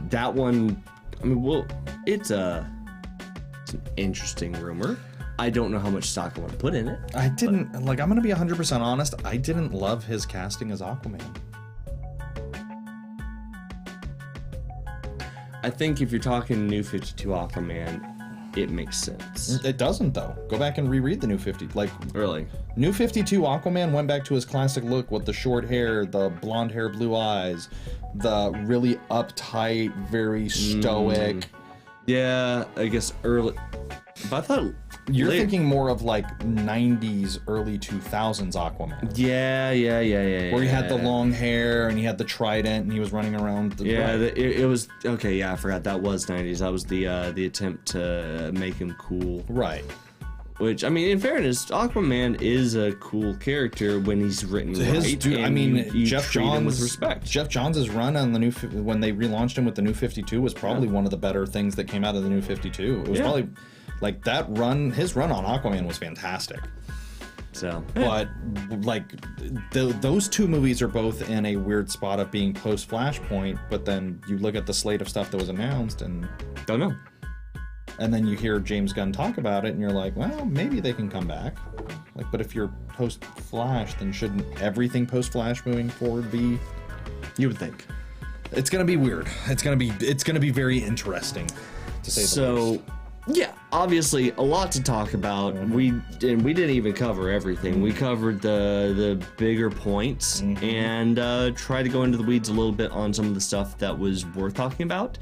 That one, I mean, well, it's an interesting rumor. I don't know how much stock I want to put in it. I didn't, I'm going to be 100% honest, I didn't love his casting as Aquaman. I think if you're talking New 52 Aquaman, it makes sense. It doesn't, though. Go back and reread the New 50. Really? New 52 Aquaman went back to his classic look with the short hair, the blonde hair, blue eyes, the really uptight, very stoic. Yeah, I guess early. But I thought You're thinking more of 90s, early 2000s Aquaman. Yeah. Where he had the long hair and he had the trident and he was running around. It was okay. Yeah, I forgot that was 90s. That was the attempt to make him cool. Right. Which, I mean, in fairness, Aquaman is a cool character when he's written right. Dude, I and you Jeff treat him Johns with respect. Jeff Johns' run on the new when they relaunched him with the New 52 was probably one of the better things that came out of the New 52. It was probably that run. His run on Aquaman was fantastic. So, But those two movies are both in a weird spot of being post Flashpoint. But then you look at the slate of stuff that was announced, and don't know. And then you hear James Gunn talk about it, and you're like, well, maybe they can come back. But if you're post Flash, then shouldn't everything post Flash moving forward be? You would think. It's gonna be weird. It's gonna be very interesting, to say the least. Yeah, obviously a lot to talk about. We didn't even cover everything. We covered the bigger points and try to go into the weeds a little bit on some of the stuff that was worth talking about.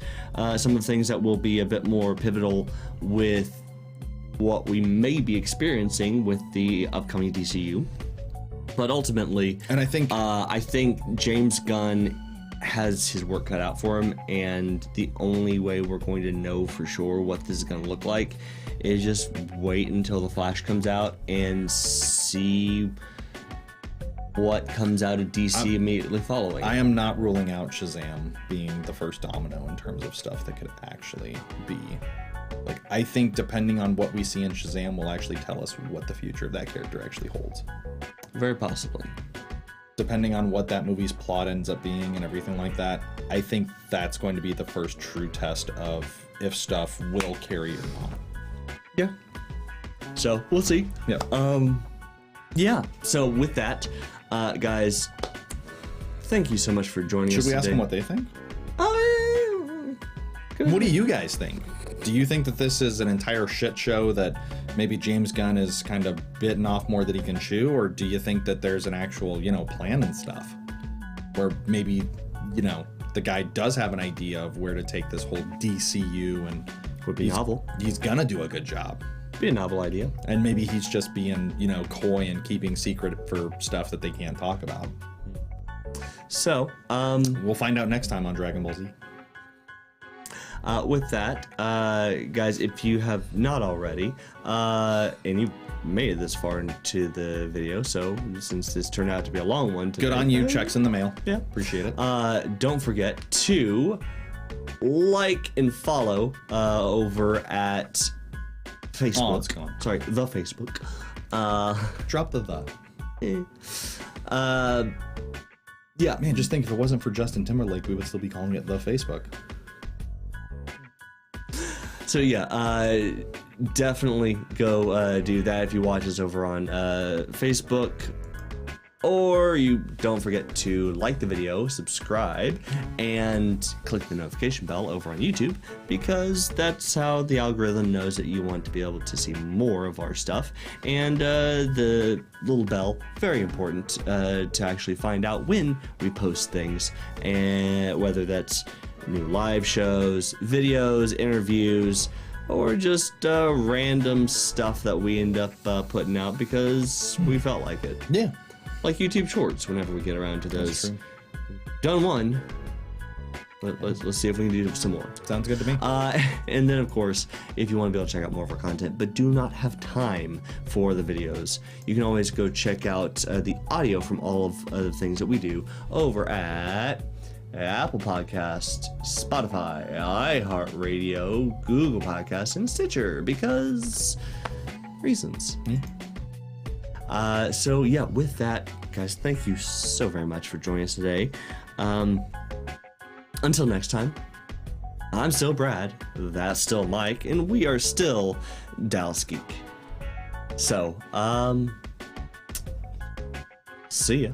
Some of the things that will be a bit more pivotal with what we may be experiencing with the upcoming DCU. But ultimately, And I think James Gunn has his work cut out for him, and the only way we're going to know for sure what this is going to look like is just wait until the Flash comes out and see what comes out of DC immediately following. I am not ruling out Shazam being the first domino in terms of stuff that could actually be. Like, I think depending on what we see in Shazam will actually tell us what the future of that character actually holds. Very possibly. Depending on what that movie's plot ends up being and everything like that, I think that's going to be the first true test of if stuff will carry or not. Yeah. So, we'll see. Yeah. Yeah. So, with that, guys, thank you so much for joining us today. Should we ask them what they think? What do you guys think? Do you think that this is an entire shit show that maybe James Gunn is kind of bitten off more than he can chew? Or do you think that there's an actual, plan and stuff? Or maybe, the guy does have an idea of where to take this whole DCU and would be novel. He's gonna do a good job. Be a novel idea. And maybe he's just being, coy and keeping secret for stuff that they can't talk about. So, we'll find out next time on Dragon Ball Z. With that, guys, if you have not already, and you made it this far into the video, so since this turned out to be a long one today, good on you. Checks in the mail. Yeah. Appreciate it. Don't forget to like and follow over at Facebook. Oh, it's gone. Sorry, the Facebook. Drop the. Yeah. Man, just think if it wasn't for Justin Timberlake, we would still be calling it the Facebook. So yeah, definitely go do that if you watch us over on Facebook. Or you don't forget to like the video, subscribe, and click the notification bell over on YouTube, because that's how the algorithm knows that you want to be able to see more of our stuff. And the little bell, very important to actually find out when we post things, and whether that's new live shows, videos, interviews, or just random stuff that we end up putting out because we felt like it. Yeah. Like YouTube Shorts, whenever we get around to those. Done one. Let's see if we can do some more. Sounds good to me. And then, of course, if you want to be able to check out more of our content, but do not have time for the videos, you can always go check out the audio from all of the things that we do over at Apple Podcast, Spotify, iHeartRadio, Google Podcasts, and Stitcher, because reasons. So yeah, with that, guys, thank you so very much for joining us today. Until next time, I'm still Brad, that's still Mike, and we are still Dallas Geek. So, see ya.